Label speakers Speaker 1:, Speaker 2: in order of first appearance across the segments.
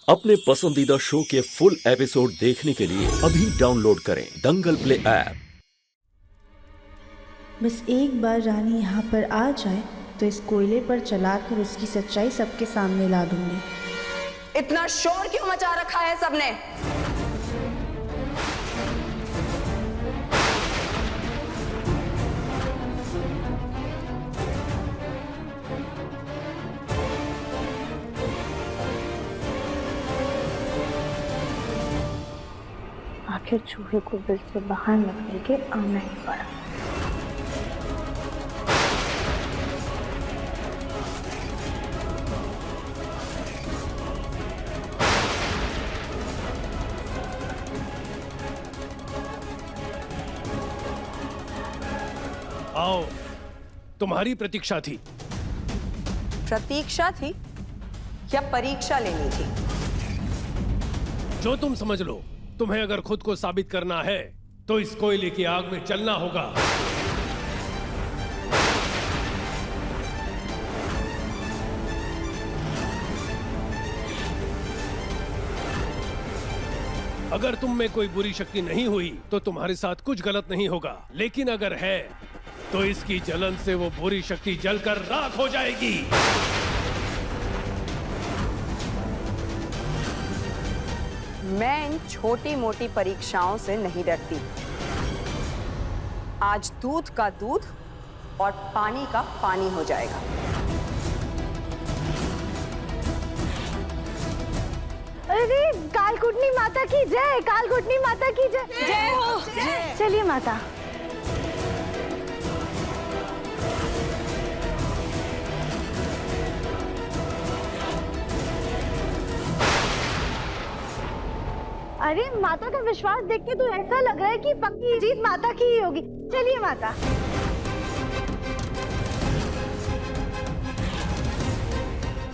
Speaker 1: अपने पसंदीदा शो के फुल एपिसोड देखने के लिए अभी डाउनलोड करें दंगल प्ले ऐप।
Speaker 2: बस एक बार रानी यहाँ पर आ जाए तो इस कोयले पर चलाकर उसकी सच्चाई सबके सामने ला दूंगी।
Speaker 3: इतना शोर क्यों मचा रखा है सबने?
Speaker 2: आखिर चूहे को बिल से बाहर निकल के आना ही पड़ा।
Speaker 4: आओ, तुम्हारी प्रतीक्षा थी।
Speaker 3: प्रतीक्षा थी या परीक्षा लेनी थी?
Speaker 4: जो तुम समझ लो। तुम्हें अगर खुद को साबित करना है तो इस कोयले की आग में चलना होगा। अगर तुम में कोई बुरी शक्ति नहीं हुई तो तुम्हारे साथ कुछ गलत नहीं होगा, लेकिन अगर है तो इसकी जलन से वो बुरी शक्ति जलकर राख हो जाएगी।
Speaker 3: मैं इन छोटी मोटी परीक्षाओं से नहीं डरती। आज दूध का दूध और पानी का पानी हो जाएगा।
Speaker 2: अरे कालकुटनी माता की जय, कालकुटनी माता की जय।
Speaker 3: जय हो।
Speaker 2: चलिए माता। अरे माता का विश्वास देख के तो ऐसा लग रहा है कि पक्की जीत माता की ही होगी। चलिए माता।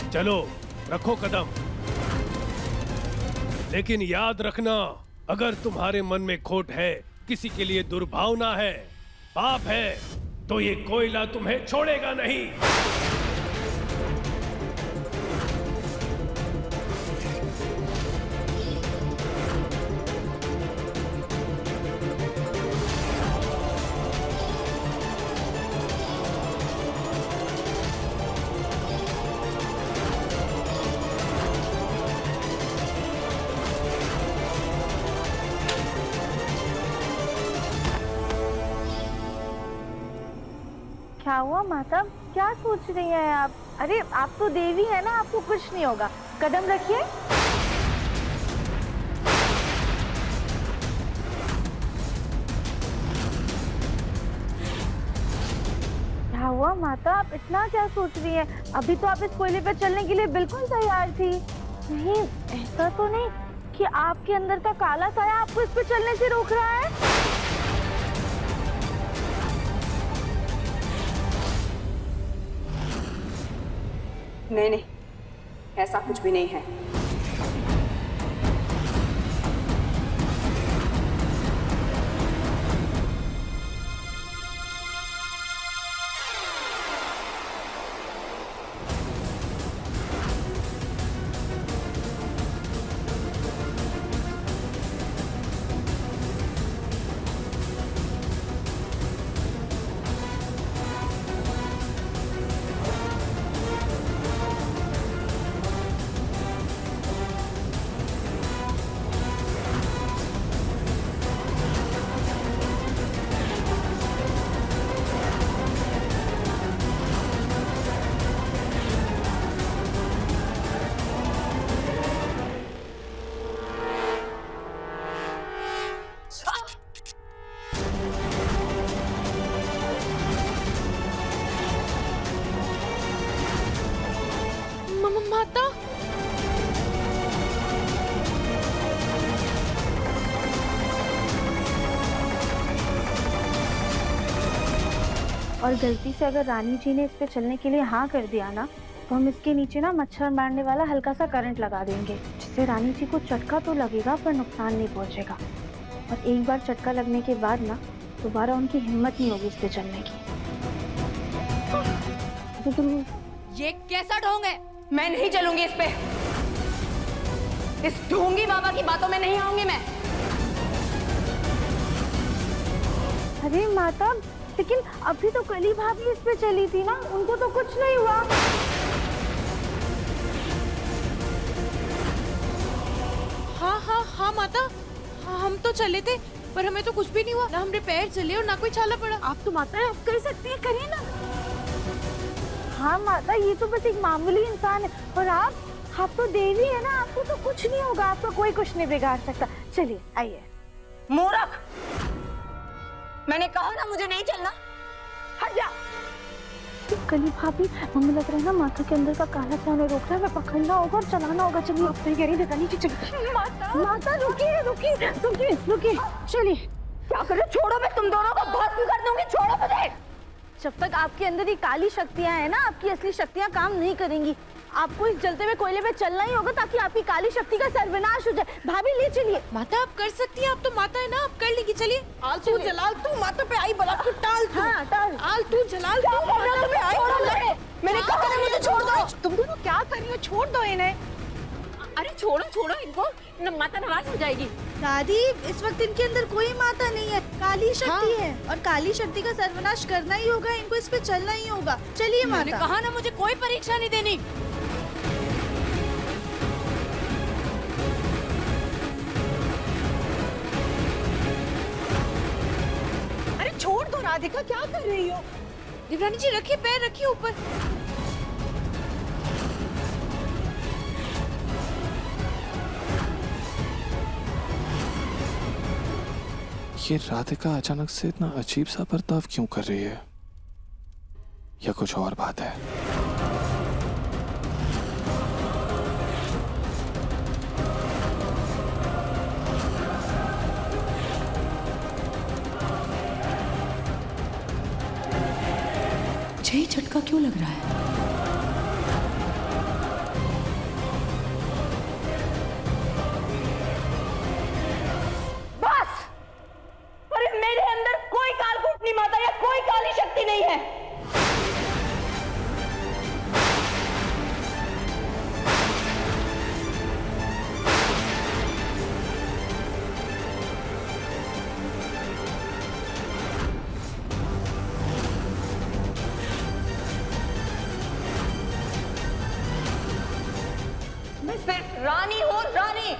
Speaker 4: चलो रखो कदम, लेकिन याद रखना, अगर तुम्हारे मन में खोट है, किसी के लिए दुर्भावना है, पाप है, तो ये कोयला तुम्हें छोड़ेगा नहीं।
Speaker 2: क्या हुआ माता, क्या सोच रही हैं आप? अरे आप तो देवी है ना, आपको कुछ नहीं होगा। कदम रखिए। क्या हुआ माता, आप इतना क्या सोच रही हैं? अभी तो आप इस कोयले पर चलने के लिए बिल्कुल तैयार थी। नहीं, ऐसा तो नहीं कि आपके अंदर का काला साया आपको इस पर चलने से रोक रहा है?
Speaker 3: नहीं नहीं, ऐसा कुछ भी नहीं है।
Speaker 5: माता,
Speaker 2: और गलती से अगर रानी जी ने इस पे चलने के लिए हाँ कर दिया ना, तो हम इसके नीचे ना मच्छर मारने वाला हल्का सा करंट लगा देंगे, जिससे रानी जी को चटका तो लगेगा पर नुकसान नहीं पहुंचेगा। और एक बार चटका लगने के बाद ना दोबारा उनकी हिम्मत नहीं होगी इस पे चलने की।
Speaker 5: ये कैसा ढोंग है?
Speaker 3: मैं नहीं चलूंगी इस पे। इस ढोंगी बाबा की बातों में नहीं आऊंगी मैं।
Speaker 2: अरे माता, लेकिन अभी तो कली भाभी इस पे चली थी ना, उनको तो कुछ नहीं हुआ।
Speaker 5: हाँ माता, हाँ हम तो चले थे पर हमें तो कुछ भी नहीं हुआ, ना हमरे पैर चले और ना कोई छाला पड़ा।
Speaker 2: आप तो माता आप कर सकती है, करिए ना। हाँ माता, ये तो बस एक मामूली इंसान है, और आप तो देवी है ना, आपको तो कुछ नहीं होगा, आपका कोई कुछ नहीं बिगाड़ सकता। चलिए आइए।
Speaker 3: मूर्ख, मैंने कहा ना मुझे नहीं चलना, हट जा।
Speaker 2: कली भाभी, हमें लग रहा है ना माथा के अंदर का काला हमें रोक रहा है, हमें पकड़ना होगा और चलाना होगा। चलिए आप सही कह रही है, नीचे चलिए। माता रुकिए, चलिए।
Speaker 3: क्या करे, छोड़ो, मैं तुम दोनों को भस्म कर दूंगी, छोड़ो मुझे।
Speaker 2: जब तक आपके अंदर ये काली शक्तियां हैं ना, आपकी असली शक्तियां काम नहीं करेंगी। आपको इस जलते हुए कोयले पे चलना ही होगा ताकि आपकी काली शक्ति का सर्वनाश हो जाए। भाभी ले चलिए।
Speaker 5: माता आप कर सकती हैं, आप तो माता है ना, आप कर लेंगी। चलिए। आल तू जलाल तू माता पे आई बला तू टाल तू।
Speaker 2: हाँ, टाल।
Speaker 5: आल तू जलाल तू माता पे आई बला।
Speaker 3: मैंने कहा ना मुझे छोड़ दो।
Speaker 2: तुम दोनों क्या कर रही हो? छोड़ दो इन्हें।
Speaker 6: अरे छोड़ो इनको, माता नाराज हो जाएगी।
Speaker 5: दादी, इस वक्त इनके अंदर कोई माता नहीं है, काली शक्ति है और काली शक्ति का सर्वनाश करना ही होगा, इनको इस पे चलना ही होगा। चलिए
Speaker 6: मैंने
Speaker 5: माता।
Speaker 6: कहा ना मुझे कोई परीक्षा नहीं देनी।
Speaker 5: अरे छोड़ दो राधिका, क्या कर रही हो? देवरानी जी रखिए, पैर रखिए ऊपर।
Speaker 7: ये राधिका अचानक से इतना अजीब सा बर्ताव क्यों कर रही है, या कुछ और बात है?
Speaker 6: मुझे ही झटका क्यों लग रहा है?
Speaker 3: मेरे अंदर कोई कालकूटनी माता या कोई काली शक्ति नहीं है। मैं सिर्फ रानी हूँ, रानी।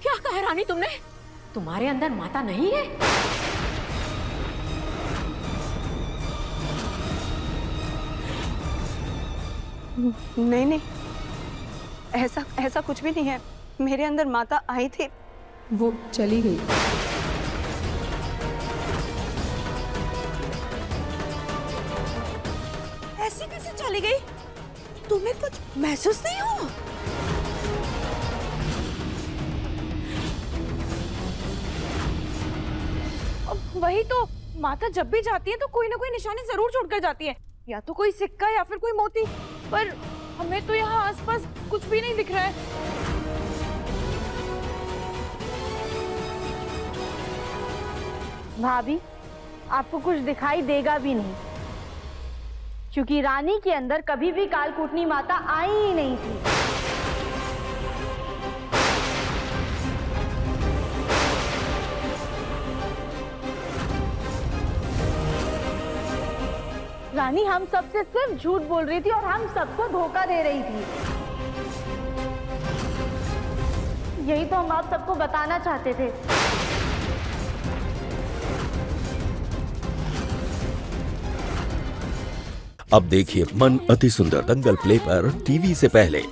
Speaker 6: क्या कहा रानी तुमने? तुम्हारे अंदर माता नहीं है?
Speaker 3: नहीं, ऐसा कुछ भी नहीं है। मेरे अंदर माता आई थी, वो चली गई।
Speaker 5: ऐसे कैसे चली गई? तुम्हें कुछ महसूस नहीं हुआ? वही तो, माता जब भी जाती है तो कोई ना कोई निशानी जरूर छोड़कर जाती है, या तो कोई सिक्का या फिर कोई मोती, पर हमें तो यहाँ आसपास कुछ भी नहीं दिख रहा है।
Speaker 2: भाभी, आपको कुछ दिखाई देगा भी नहीं, क्योंकि रानी के अंदर कभी भी कालकूटनी माता आई ही नहीं थी। रानी हम सबसे सिर्फ झूठ बोल रही थी और हम सबको धोखा दे रही थी। यही तो हम आप सबको बताना चाहते थे।
Speaker 1: अब देखिए मन अति सुंदर दंगल प्ले पर टीवी से पहले।